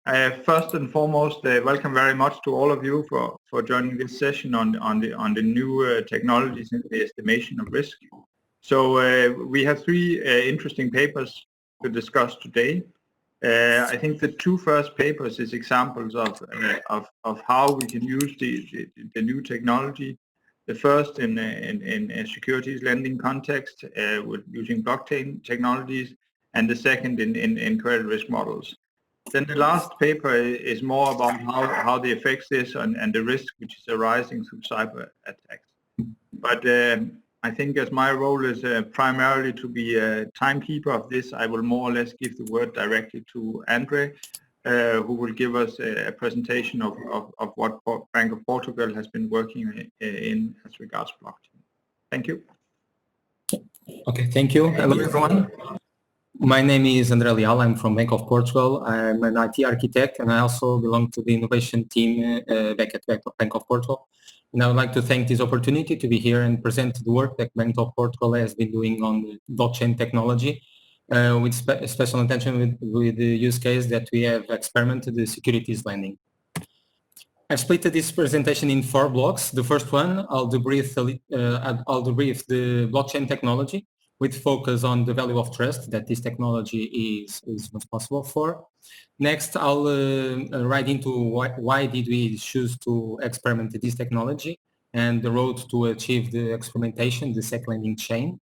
First and foremost, welcome very much to all of you for joining this session on the new technologies in the estimation of risk. So we have three interesting papers to discuss today. I think the two first papers is examples of how we can use the new technology. The first in a securities lending context with using blockchain technologies, and the second in credit risk models. Then the last paper is more about how the effects this and the risk which is arising through cyber attacks. But I think as my role is primarily to be a timekeeper of this, I will more or less give the word directly to André, who will give us a presentation of what Bank of Portugal has been working in as regards blockchain. Thank you. Okay, thank you. Hello, everyone. My name is André Leal. I'm from Bank of Portugal. I'm an IT architect, and I also belong to the innovation team back at Bank of Portugal. And I would like to thank this opportunity to be here and present the work that Bank of Portugal has been doing on blockchain technology, with special attention with the use case that we have experimented, the securities lending. I've split this presentation in 4 blocks. The first one, I'll debrief the blockchain technology, with focus on the value of trust that this technology is responsible for. Next, I'll write into why did we choose to experiment this technology and the road to achieve the experimentation, the SEC lending chain.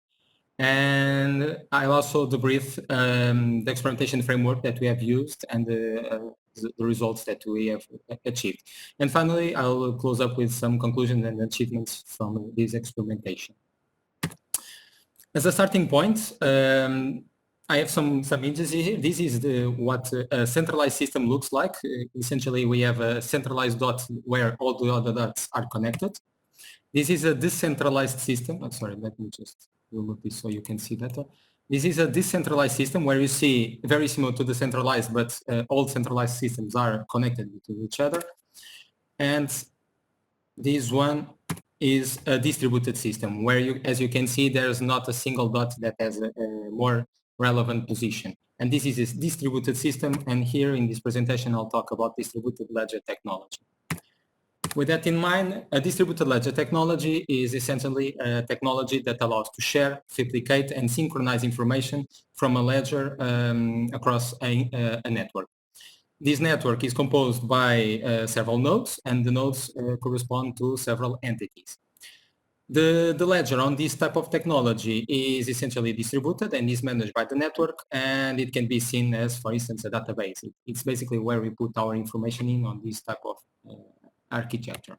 And I'll also debrief the experimentation framework that we have used and the results that we have achieved. And finally, I'll close up with some conclusions and achievements from this experimentation. As a starting point, I have some images here. This is what a centralized system looks like. Essentially, we have a centralized dot where all the other dots are connected. This is a decentralized system. I'm sorry, let me just remove this so you can see better. This is a decentralized system where you see very similar to the centralized, but all centralized systems are connected to each other. And this one is a distributed system where as you can see, there's not a single dot that has a more relevant position. And this is a distributed system. And here in this presentation, I'll talk about distributed ledger technology. With that in mind, a distributed ledger technology is essentially a technology that allows to share, duplicate, and synchronize information from a ledger across a network. This network is composed by several nodes, and the nodes correspond to several entities. The ledger on this type of technology is essentially distributed and is managed by the network, and it can be seen as, for instance, a database. It's basically where we put our information in on this type of architecture.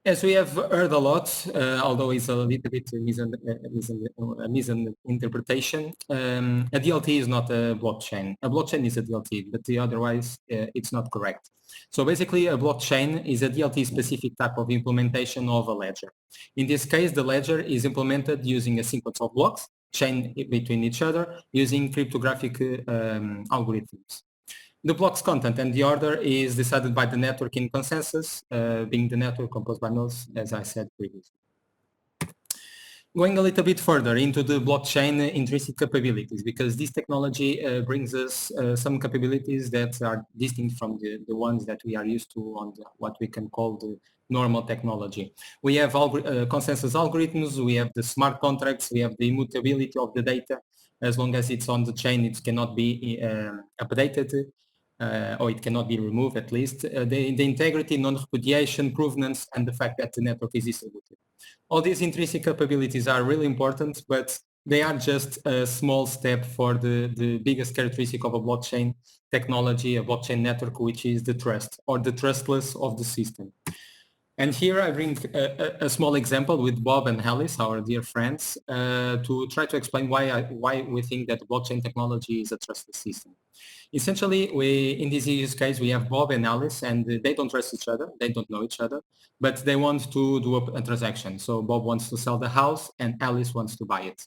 As we have heard a lot, although it's a little bit a misinterpretation, a DLT is not a blockchain. A blockchain is a DLT, but otherwise it's not correct. So basically a blockchain is a DLT specific type of implementation of a ledger. In this case, the ledger is implemented using a sequence of blocks chained between each other using cryptographic algorithms. The block's content and the order is decided by the network in consensus, being the network composed by nodes, as I said previously. Going a little bit further into the blockchain intrinsic capabilities, because this technology brings us some capabilities that are distinct from the ones that we are used to on what we can call the normal technology. We have consensus algorithms, we have the smart contracts, we have the immutability of the data. As long as it's on the chain, it cannot be updated. Or it cannot be removed at least, the integrity, non-repudiation, provenance, and the fact that the network is distributed. All these intrinsic capabilities are really important, but they are just a small step for the biggest characteristic of a blockchain technology, a blockchain network, which is the trust or the trustless of the system. And here I bring a small example with Bob and Alice, our dear friends, to try to explain why we think that blockchain technology is a trustless system. Essentially, in this use case, we have Bob and Alice, and they don't trust each other, they don't know each other, but they want to do a transaction. So Bob wants to sell the house, and Alice wants to buy it.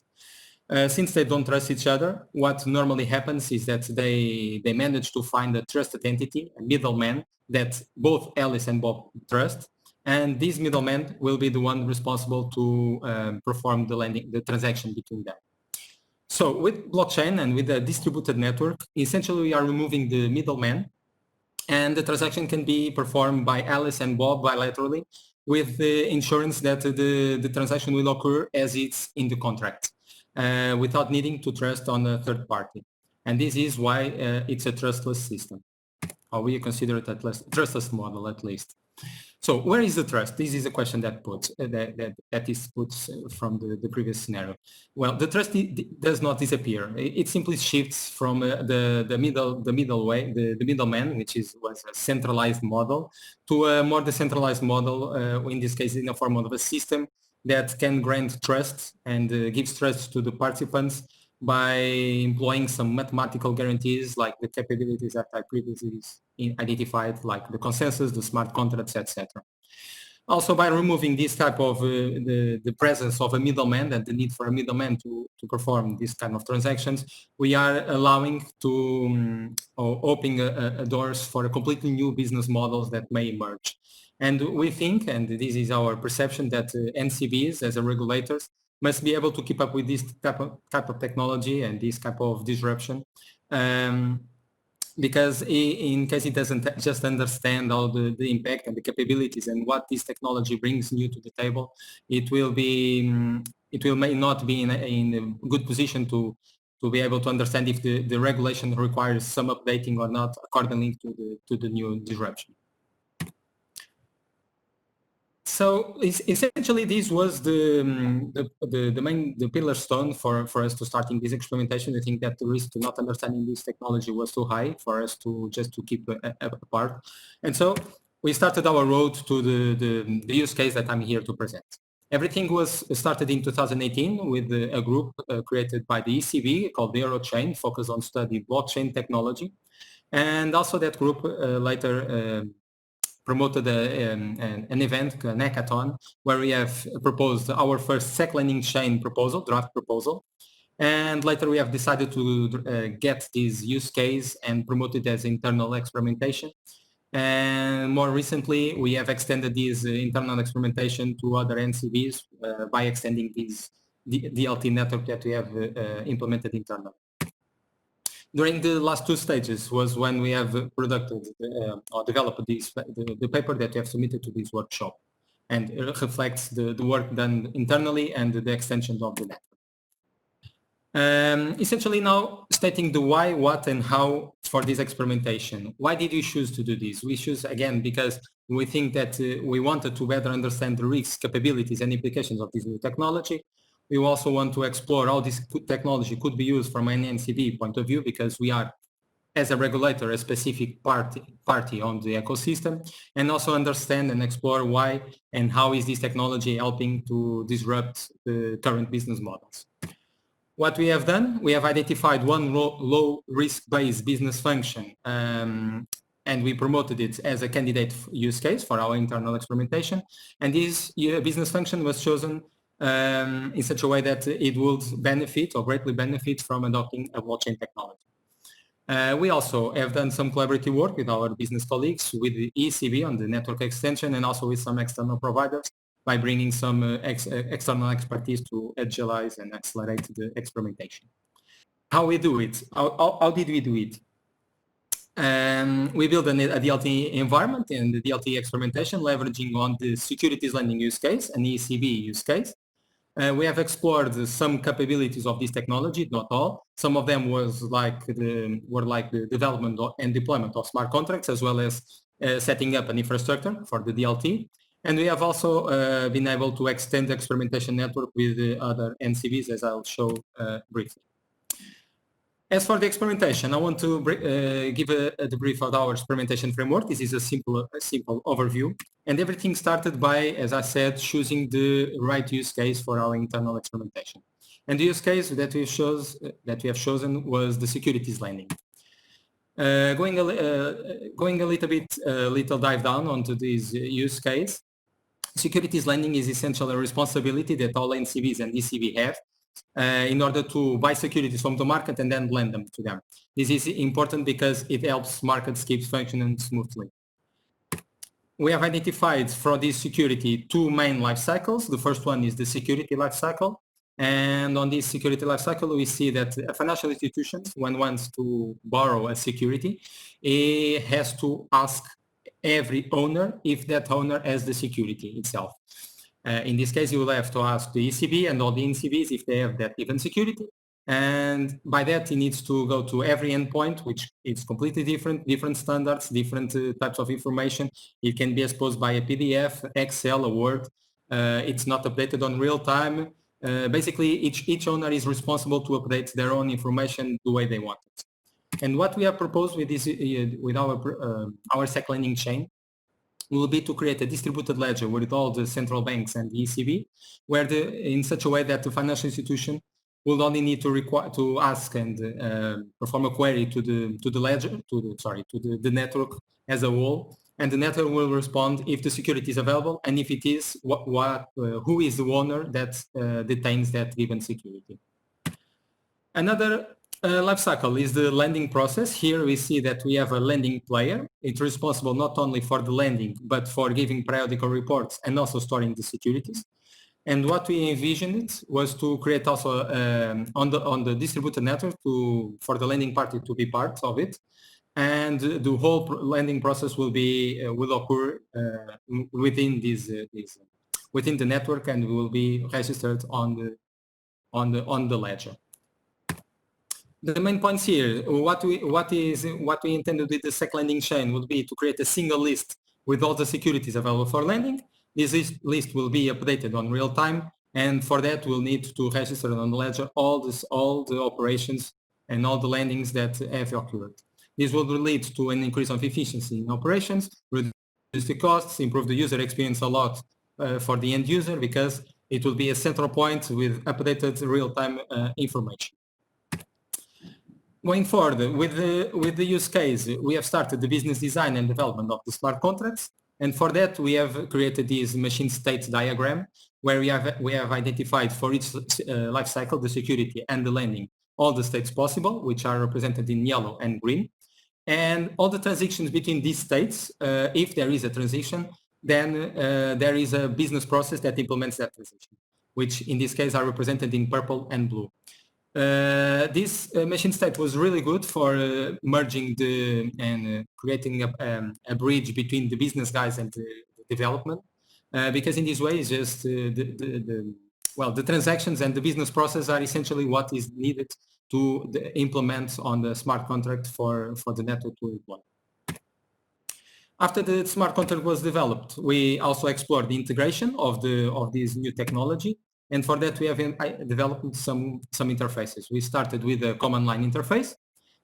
Since they don't trust each other, what normally happens is that they manage to find a trusted entity, a middleman, that both Alice and Bob trust, and this middleman will be the one responsible to perform the transaction between them. So with blockchain and with a distributed network, essentially we are removing the middleman, and the transaction can be performed by Alice and Bob bilaterally with the insurance that the transaction will occur as it's in the contract, without needing to trust on a third party. And this is why it's a trustless system, or we consider it a trustless model at least. So where is the trust? This is a question that is put from the previous scenario. Well, the trust does not disappear. It simply shifts from the middleman, which was a centralized model, to a more decentralized model. In this case, in the form of a system that can grant trust and gives trust to the participants by employing some mathematical guarantees like the capabilities that I previously identified, like the consensus, the smart contracts, etc. Also, by removing this type of the presence of a middleman and the need for a middleman to perform this kind of transactions, we are allowing to opening doors for a completely new business models that may emerge. And we think, and this is our perception, that NCBs as a regulators must be able to keep up with this type of technology and this type of disruption, because in case it doesn't just understand all the impact and the capabilities and what this technology brings new to the table, it will may not be in a good position to be able to understand if the regulation requires some updating or not accordingly to the new disruption. So essentially, this was the pillar stone for us to starting this experimentation. I think that the risk to not understanding this technology was too high for us to keep apart. And so we started our road to the use case that I'm here to present. Everything was started in 2018 with a group created by the ECB called the Eurochain, focused on studying blockchain technology. And also that group later promoted an event, an hackathon, where we have proposed our first SEC lending chain proposal, draft proposal. And later we have decided to get this use case and promote it as internal experimentation. And more recently, we have extended this internal experimentation to other NCBs by extending this DLT network that we have implemented internally. During the last two stages was when we have developed the paper that we have submitted to this workshop, and it reflects the work done internally and the extension of the network. Essentially now stating the why, what and how for this experimentation. Why did we choose to do this? We choose again because we think that we wanted to better understand the risks, capabilities and implications of this new technology. We also want to explore how this technology could be used from an NCB point of view, because we are, as a regulator, a specific party on the ecosystem, and also understand and explore why and how is this technology helping to disrupt the current business models. What we have done, we have identified one low risk-based business function, and we promoted it as a candidate use case for our internal experimentation. And this business function was chosen in such a way that it would benefit or greatly benefit from adopting a blockchain technology. We also have done some collaborative work with our business colleagues, with the ECB on the network extension, and also with some external providers by bringing some external expertise to agilize and accelerate the experimentation. How we do it? How did we do it? We built a DLT environment in the DLT experimentation, leveraging on the securities lending use case and ECB use case. We have explored some capabilities of this technology, not all. Some of them were like the development and deployment of smart contracts, as well as setting up an infrastructure for the DLT. And we have also been able to extend the experimentation network with the other NCBs, as I'll show briefly. As for the experimentation, I want to give a debrief of our experimentation framework. This is a simple overview. And everything started by, as I said, choosing the right use case for our internal experimentation. And the use case that we have chosen was the securities lending. Going a little dive down onto this use case, securities lending is essentially a responsibility that all NCBs and ECB have in order to buy securities from the market and then lend them to them. This is important because it helps markets keep functioning smoothly. We have identified for this security two main life cycles. The first one is the security life cycle, And on this security lifecycle, we see that a financial institution, when wants to borrow a security, it has to ask every owner if that owner has the security itself. In this case, you will have to ask the ECB and all the NCBs if they have that given security. And by that, he needs to go to every endpoint, which is completely different standards, different types of information. It can be exposed by a PDF, Excel, a Word. It's not updated on real time. Basically, each owner is responsible to update their own information the way they want it. And what we have proposed with this, with our SEC lending chain, will be to create a distributed ledger with all the central banks and the ECB, where in such a way that the financial institution will only need to ask and perform a query to the ledger, to the network as a whole, and the network will respond if the security is available, and if it is, who is the owner that detains that given security. Another life cycle is the lending process. Here we see that we have a lending player. It's responsible not only for the lending, but for giving periodical reports and also storing the securities. And what we envisioned was to create also on the distributed network for the lending party to be part of it. And the whole lending process will occur within within the network, and will be registered on the ledger. The main points here, what we intended with the SEC lending chain would be to create a single list with all the securities available for lending. This list will be updated on real time, and for that we'll need to register on the ledger all the operations and all the lendings that have occurred. This will lead to an increase of efficiency in operations, reduce the costs, improve the user experience a lot for the end user, because it will be a central point with updated real-time information. Going forward, with the use case, we have started the business design and development of the smart contracts. And for that, we have created this machine state diagram, where we have identified for each life cycle, the security and the lending, all the states possible, which are represented in yellow and green. And all the transitions between these states, if there is a transition, then there is a business process that implements that transition, which in this case are represented in purple and blue. This machine state was really good for merging and creating a bridge between the business guys and the development, because in this way, it's just the transactions and the business process are essentially what is needed to implement on the smart contract for the network to deploy. After the smart contract was developed, we also explored the integration of this new technology. And for that, we have developed some interfaces. We started with a command line interface.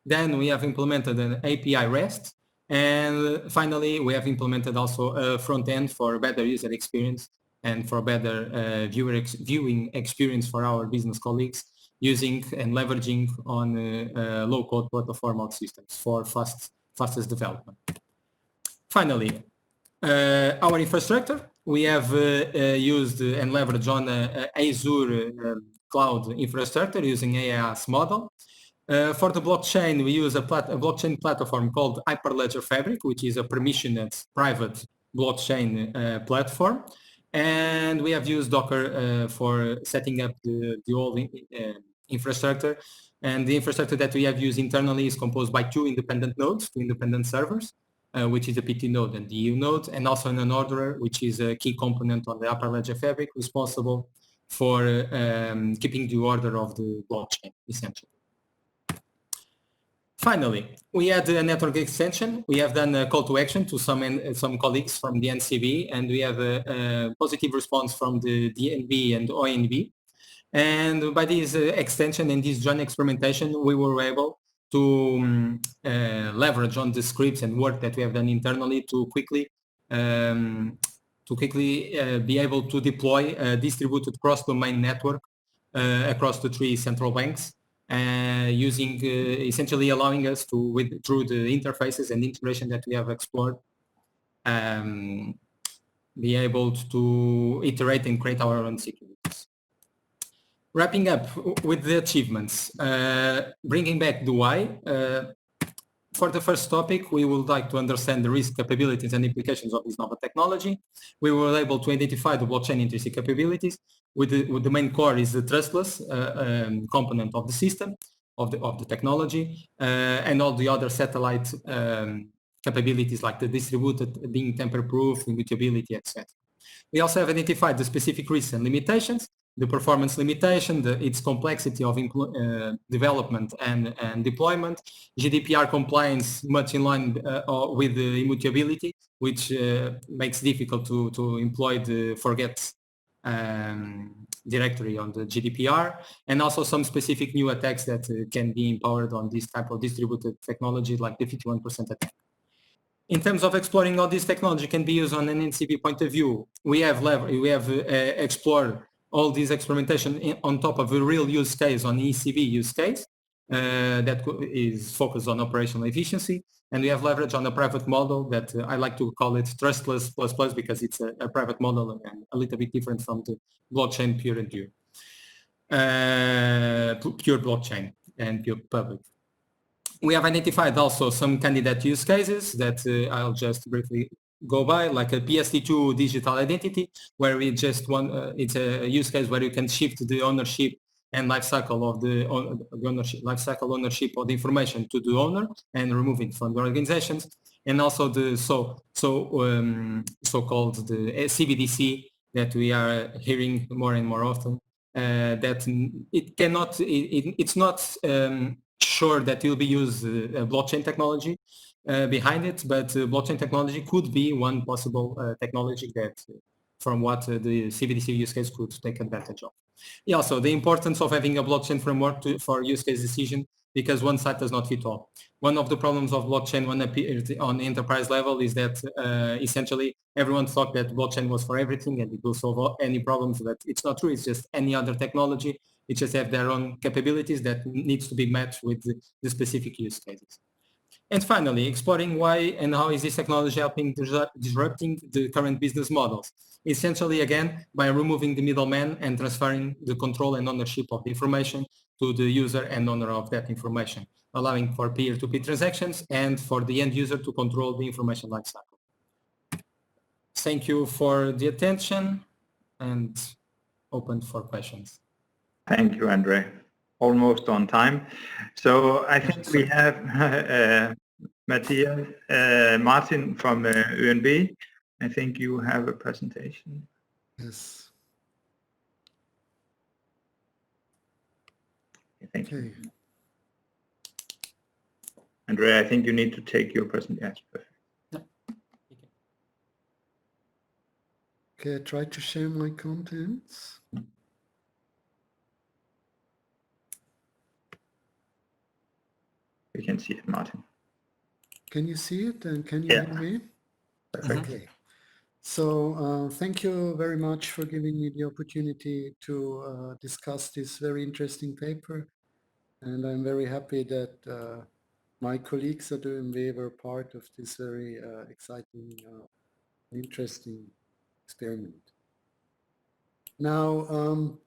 Then we have implemented an API REST. And finally, we have implemented also a front end for better user experience and for better viewing experience for our business colleagues, using and leveraging on low-code platform systems for fastest development. Finally, our infrastructure. We have used and leveraged on Azure cloud infrastructure using AIaaS model. For the blockchain, we use a blockchain platform called Hyperledger Fabric, which is a permissioned private blockchain platform. And we have used Docker for setting up the whole infrastructure. And the infrastructure that we have used internally is composed by two independent nodes, two independent servers, which is the PT node and the EU node, and also an orderer, which is a key component on the Hyperledger Fabric, responsible for keeping the order of the blockchain, essentially. Finally, we had a network extension. We have done a call to action to some colleagues from the NCB, and we have a positive response from the DNB and ONB. And by this extension and this joint experimentation, we were able to leverage on the scripts and work that we have done internally to quickly be able to deploy a distributed cross-domain network across the three central banks, using essentially allowing us to, through the interfaces and integration that we have explored, be able to iterate and create our own securities. Wrapping up with the achievements, bringing back the why, For the first topic, we would like to understand the risk capabilities and implications of this novel technology. We were able to identify the blockchain intrinsic capabilities. With the main core is the trustless component of the system, of the technology, and all the other satellite capabilities like the distributed, being tamper-proof, immutability, etc. We also have identified the specific risks and limitations, the performance limitation, its complexity of development and deployment, GDPR compliance much in line with the immutability, which makes difficult to employ the forget directory on the GDPR, and also some specific new attacks that can be empowered on this type of distributed technology, like the 51% attack. In terms of exploring how this technology can be used on an NCB point of view, we have explored all this experimentation on top of a real use case on ECB use case that is focused on operational efficiency. And we have leveraged on a private model that I like to call it trustless plus because it's a private model and a little bit different from the blockchain pure and pure. Pure blockchain and pure public. We have identified also some candidate use cases that I'll just briefly go by, like a PSD2 digital identity, where we just want, it's a use case where you can shift the ownership and lifecycle of the ownership of the information to the owner and remove it from the organizations, and also the so-called the CBDC that we are hearing more and more often. That it cannot, it's not sure that will be used blockchain technology behind it, but blockchain technology could be one possible technology that, from what the CBDC use case could take advantage of. Yeah, also the importance of having a blockchain framework for use case decision, because one site does not fit all. One of the problems of blockchain when appeared on the enterprise level is that essentially everyone thought that blockchain was for everything and it will solve any problems, but it's not true. It's just any other technology. It just have their own capabilities that needs to be matched with the specific use cases. And finally, exploring why and how is this technology helping disrupting the current business models. Essentially, again, by removing the middleman and transferring the control and ownership of the information to the user and owner of that information, allowing for peer-to-peer transactions and for the end user to control the information lifecycle. Thank you for the attention and open for questions. Thank you, André. Almost on time. So I think we have Matthias Martin from ÖNB. I think you have a presentation. Yes. Thank you. André, I think you need to take your presentation. Yes, perfect. Okay, I try to share my contents. We can see it, Martin. Can you see it and can you hear me? Perfect. Okay. So thank you very much for giving me the opportunity to discuss this very interesting paper. And I'm very happy that my colleagues at ÖMW were part of this very exciting, interesting experiment. Now,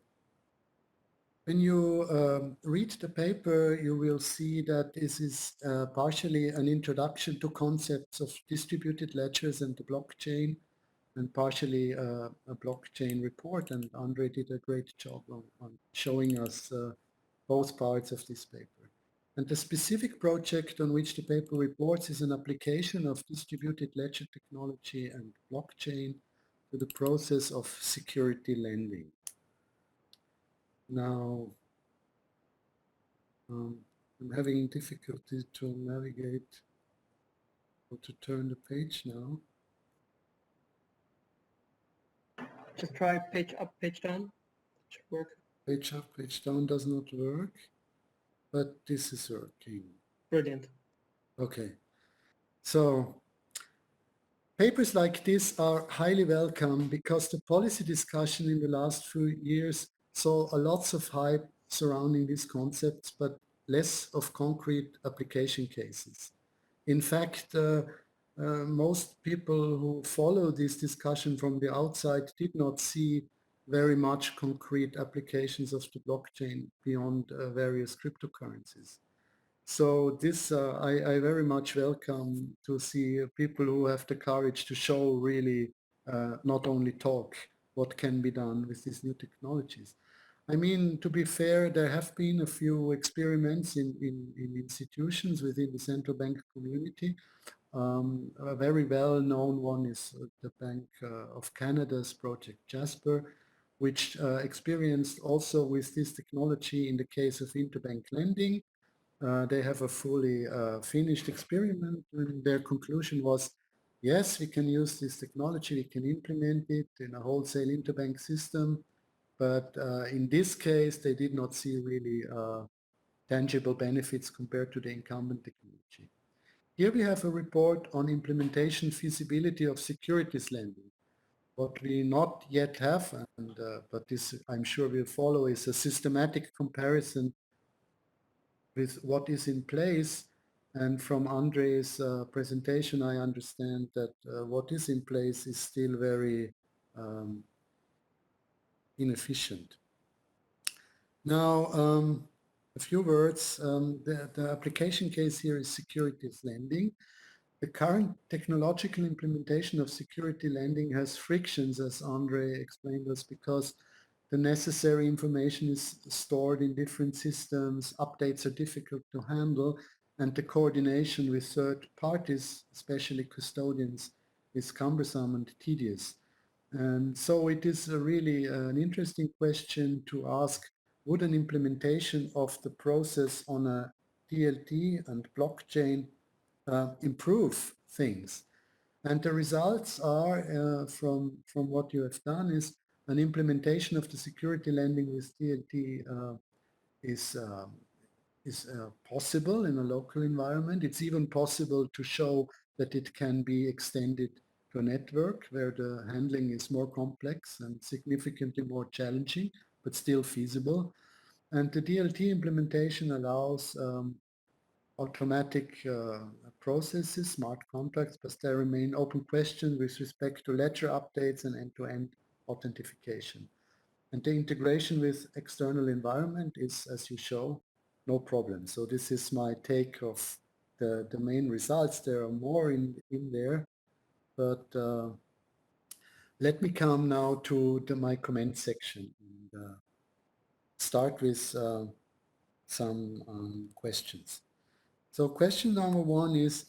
when you read the paper, you will see that this is partially an introduction to concepts of distributed ledgers and the blockchain, and partially a blockchain report. And André did a great job on showing us both parts of this paper. And the specific project on which the paper reports is an application of distributed ledger technology and blockchain to the process of security lending. Now, I'm having difficulty to navigate or to turn the page now. Just try page up, page down. It should work. Page up, page down does not work, but this is working. Brilliant. Okay. So papers like this are highly welcome because the policy discussion in the last few years saw lots of hype surrounding these concepts, but less of concrete application cases. In fact, most people who follow this discussion from the outside did not see very much concrete applications of the blockchain beyond various cryptocurrencies. So this I very much welcome to see people who have the courage to show really, not only talk, what can be done with these new technologies. I mean, to be fair, there have been a few experiments in institutions within the central bank community. A very well-known one is the Bank of Canada's Project Jasper, which experienced also with this technology in the case of interbank lending. They have a fully finished experiment, and their conclusion was, yes, we can use this technology, we can implement it in a wholesale interbank system, but in this case, they did not see really tangible benefits compared to the incumbent technology. Here we have a report on implementation feasibility of securities lending. What we not yet have, and but this I'm sure will follow, is a systematic comparison with what is in place. And from André's presentation, I understand that what is in place is still very inefficient. Now, a few words. The application case here is securities lending. The current technological implementation of security lending has frictions, as André explained us, because the necessary information is stored in different systems, updates are difficult to handle, and the coordination with third parties, especially custodians, is cumbersome and tedious. And so it is really an interesting question to ask, would an implementation of the process on a DLT and blockchain improve things? And the results are, from what you have done, is an implementation of the security lending with DLT is possible in a local environment. It's even possible to show that it can be extended to a network where the handling is more complex and significantly more challenging, but still feasible. And the DLT implementation allows automatic processes, smart contracts, but there remain open questions with respect to ledger updates and end-to-end authentication. And the integration with external environment is, as you show, no problem. So this is my take of the main results. There are more in there, but let me come now to my comment section and start with some questions. So question number one is,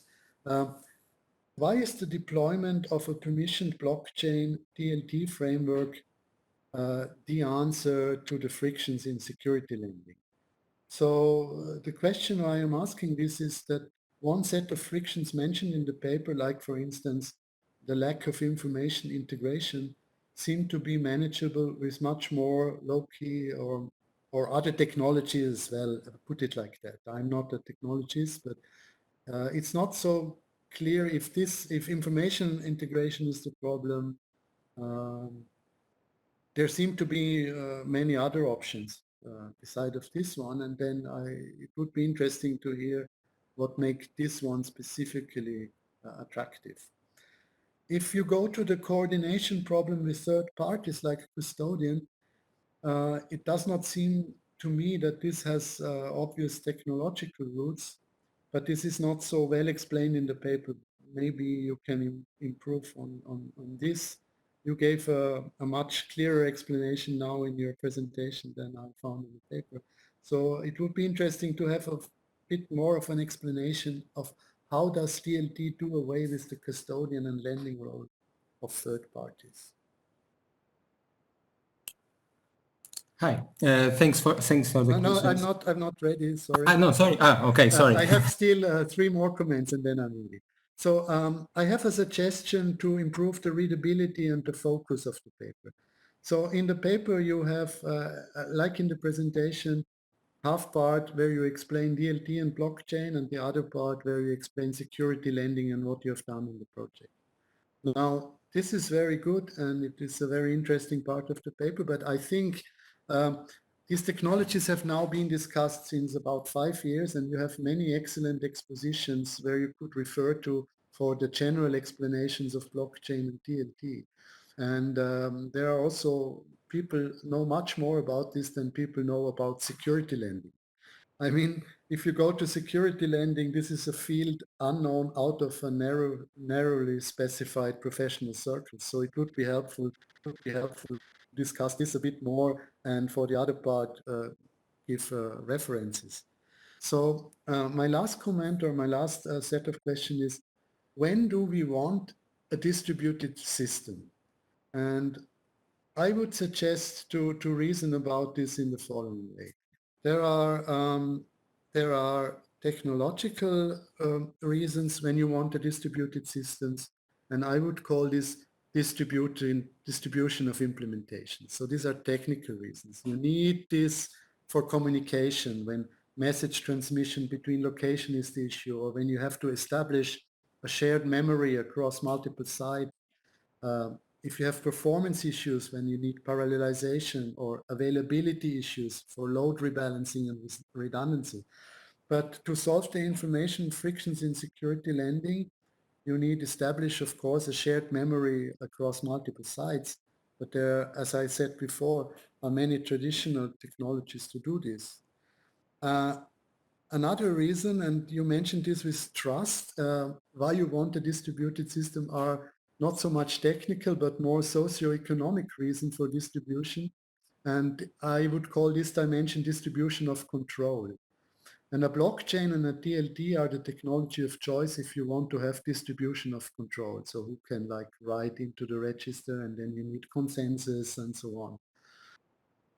why is the deployment of a permissioned blockchain DLT framework the answer to the frictions in security lending? So the question I am asking this is that one set of frictions mentioned in the paper, like for instance, the lack of information integration, seem to be manageable with much more low-key or other technologies as well, put it like that. I'm not a technologist, but it's not so clear if information integration is the problem. There seem to be many other options beside of this one, and then it would be interesting to hear what makes this one specifically attractive. If you go to the coordination problem with third parties like custodian, it does not seem to me that this has obvious technological roots, but this is not so well explained in the paper. Maybe you can improve on this. You gave a much clearer explanation now in your presentation than I found in the paper. So it would be interesting to have a bit more of an explanation of how does DLT do away with the custodian and lending role of third parties. Hi, thanks for the No, questions. I'm not ready. Sorry. No, sorry. Okay, sorry. I have still 3 more comments and then I'm ready. So I have a suggestion to improve the readability and the focus of the paper. So in the paper you have, like in the presentation, half part where you explain DLT and blockchain and the other part where you explain security lending and what you have done in the project. Now, this is very good and it is a very interesting part of the paper, but I think these technologies have now been discussed since about 5 years, and you have many excellent expositions where you could refer to for the general explanations of blockchain and DLT. And there are also people know much more about this than people know about security lending. I mean, if you go to security lending, this is a field unknown out of a narrowly specified professional circle. So it would be helpful to discuss this a bit more, and for the other part, give references. So my last comment or my last set of questions is, when do we want a distributed system? And I would suggest to reason about this in the following way. There are technological reasons when you want a distributed systems, and I would call this distribution of implementation. So these are technical reasons. You need this for communication when message transmission between location is the issue, or when you have to establish a shared memory across multiple sites. If you have performance issues when you need parallelization, or availability issues for load rebalancing and redundancy. But to solve the information frictions in security lending, you need establish, of course, a shared memory across multiple sites. But there, as I said before, are many traditional technologies to do this. Another reason, and you mentioned this with trust, why you want a distributed system are not so much technical, but more socio-economic reason for distribution. And I would call this dimension distribution of control. And a blockchain and a DLT are the technology of choice if you want to have distribution of control. So who can like write into the register, and then you need consensus and so on.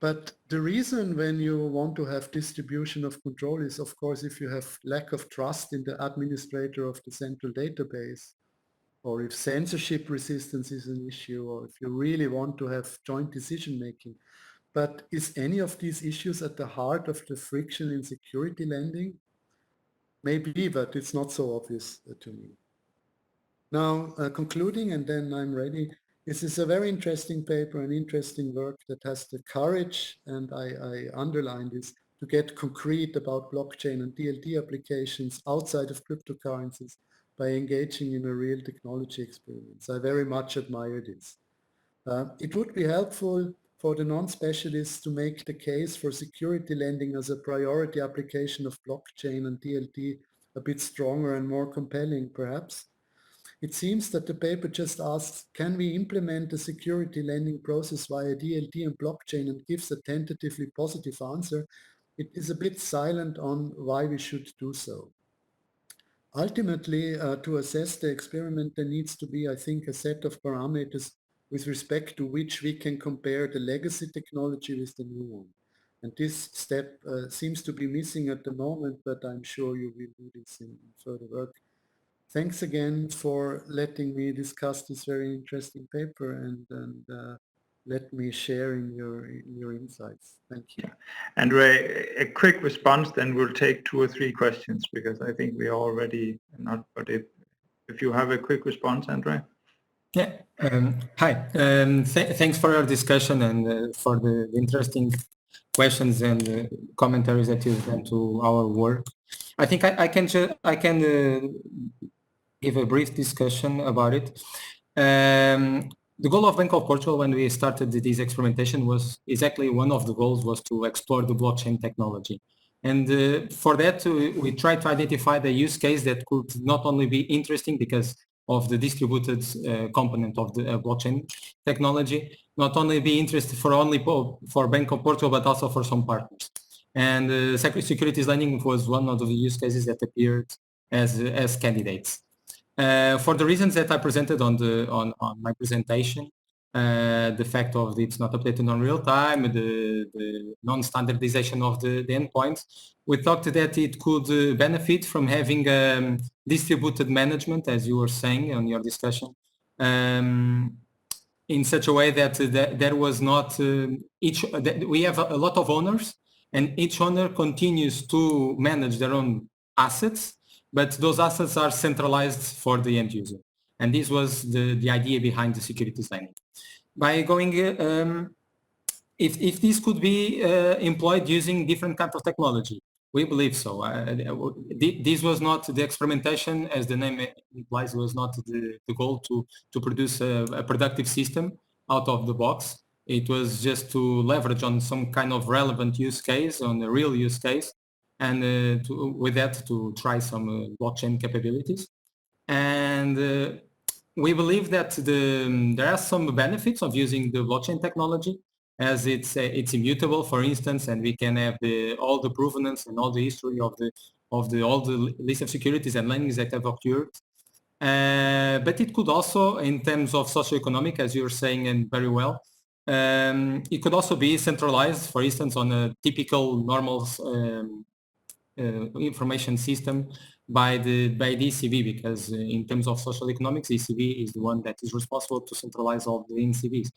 But the reason when you want to have distribution of control is, of course, if you have lack of trust in the administrator of the central database, or if censorship resistance is an issue, or if you really want to have joint decision making. But is any of these issues at the heart of the friction in security lending? Maybe, but it's not so obvious to me. Now, concluding, and then I'm ready. This is a very interesting paper, an interesting work that has the courage, and I underline this, to get concrete about blockchain and DLT applications outside of cryptocurrencies by engaging in a real technology experience. I very much admire this. It would be helpful for the non-specialists to make the case for security lending as a priority application of blockchain and DLT a bit stronger and more compelling, perhaps. It seems that the paper just asks, can we implement the security lending process via DLT and blockchain, and gives a tentatively positive answer. It is a bit silent on why we should do so. Ultimately, to assess the experiment, there needs to be, I think, a set of parameters with respect to which we can compare the legacy technology with the new one. And this step seems to be missing at the moment, but I'm sure you will do this in further work. Thanks again for letting me discuss this very interesting paper, and let me share in your insights. Thank you. Yeah. André, a quick response, then we'll take 2 or 3 questions, because I think we are already not, but if you have a quick response, André. Yeah. Hi. Thanks for your discussion and for the interesting questions and commentaries that you've done to our work. I think I can give a brief discussion about it. The goal of Banco of Portugal when we started this experimentation was exactly one of the goals was to explore the blockchain technology. And for that, we tried to identify the use case that could not only be interesting because of the distributed component of the blockchain technology, not only be interesting for Banco of Portugal, but also for some partners. And securities lending was one of the use cases that appeared as candidates. For the reasons that I presented on my presentation, the fact of it's not updated on real time, the non-standardization of the endpoints, we thought that it could benefit from having distributed management, as you were saying on your discussion, in such a way that there was not we have a lot of owners, and each owner continues to manage their own assets, but those assets are centralized for the end user. And this was the idea behind the securities lending. By going, if this could be employed using different kinds of technology, we believe so. This was not the experimentation, as the name implies, was not the goal to produce a productive system out of the box. It was just to leverage on some kind of relevant use case, on a real use case, and with that to try some blockchain capabilities. And we believe that there are some benefits of using the blockchain technology, as it's immutable, for instance, and we can have all the provenance and all the history of all the list of securities and lendings that have occurred. But it could also, in terms of socioeconomic, as you're saying, and very well, it could also be centralized, for instance, on a typical normal information system by the ECB, because in terms of social economics, the ECB is the one that is responsible to centralize all the NCVs.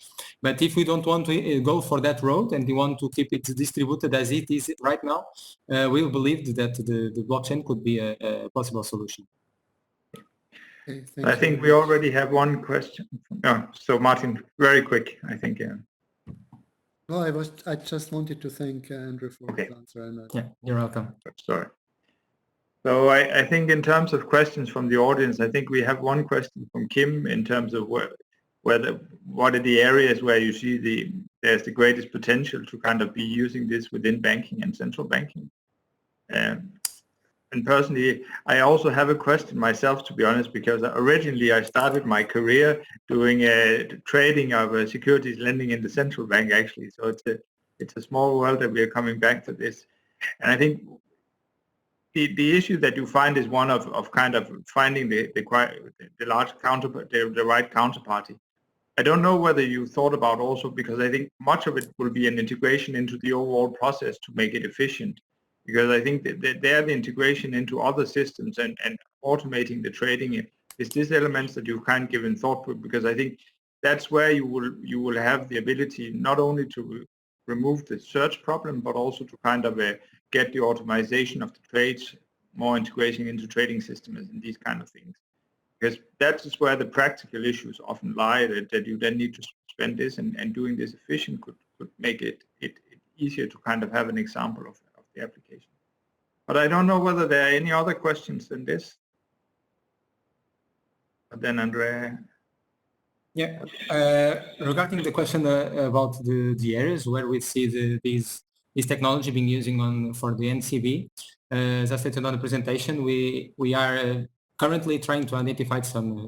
But if we don't want to go for that road and we want to keep it distributed as it is right now, we believe that the blockchain could be a possible solution. Okay, I think we already have one question. So Martin, very quick, I think. No, I just wanted to thank Andrew for his answer. Yeah, you're welcome. Sorry. So I think in terms of questions from the audience, I think we have one question from Kim in terms of what are the areas where you see there's the greatest potential to kind of be using this within banking and central banking. And personally, I also have a question myself, to be honest, because originally I started my career doing trading of securities lending in the central bank, actually. So it's a small world that we are coming back to this. And I think the issue that you find is one of kind of finding the large the right counterparty. I don't know whether you thought about also, because I think much of it will be an integration into the overall process to make it efficient. Because I think that the integration into other systems and automating the trading is these elements that you've kind of given thought to, because I think that's where you will have the ability not only to remove the search problem, but also to kind of get the automation of the trades, more integration into trading systems and these kind of things. Because that is where the practical issues often lie, that you then need to spend this and doing this efficient could make it easier to kind of have an example of the application. But I don't know whether there are any other questions than this. But then André. Yeah, regarding the question about the areas where we see this technology being using for the NCB, as I stated on the presentation, we are currently trying to identify some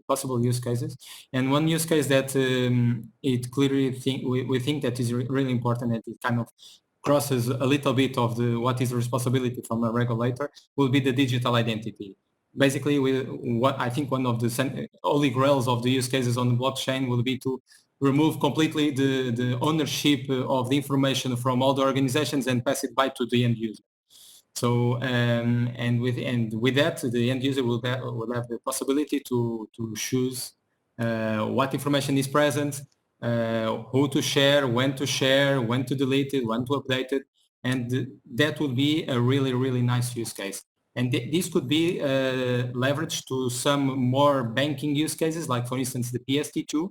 possible use cases, and one use case that it clearly we think that is really important, and it kind of crosses a little bit of what is the responsibility from a regulator, will be the digital identity. Basically, I think one of the holy grails of the use cases on the blockchain will be to remove completely the ownership of the information from all the organizations and pass it by to the end user. So and with that, the end user will have the possibility to choose what information is present, who to share, when to delete it, when to update it, and that would be a really, really nice use case. And this could be leveraged to some more banking use cases, like for instance the PSD2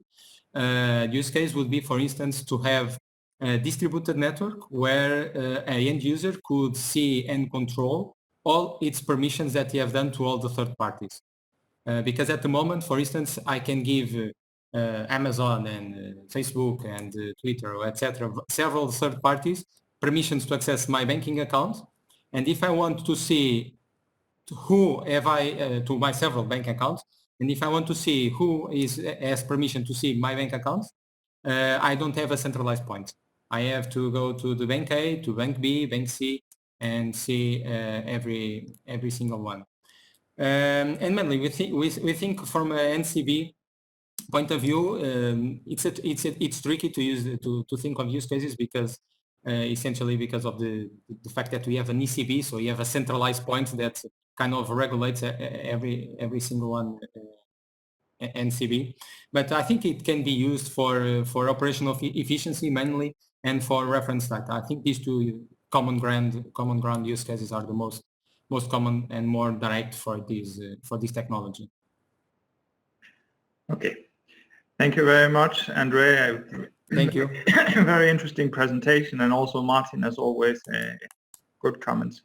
use case would be, for instance, to have a distributed network where an end user could see and control all its permissions that he have done to all the third parties. Because at the moment, for instance, I can give Amazon and Facebook and Twitter, etc., several third parties permissions to access my banking account. And if I want to see who have I to my several bank accounts, and if I want to see who has permission to see my bank accounts, I don't have a centralized point. I have to go to the bank A, to bank B, bank C, and see every single one. And mainly, we think from an NCB point of view, it's tricky to use to think of use cases, because essentially because of the fact that we have an ECB, so you have a centralized point that kind of regulates every single one NCB. But I think it can be used for operational efficiency mainly, and for reference data. I think these two common ground use cases are the most common and more direct for this technology. Okay, thank you very much, André. Thank you. Very interesting presentation, and also Martin, as always, good comments.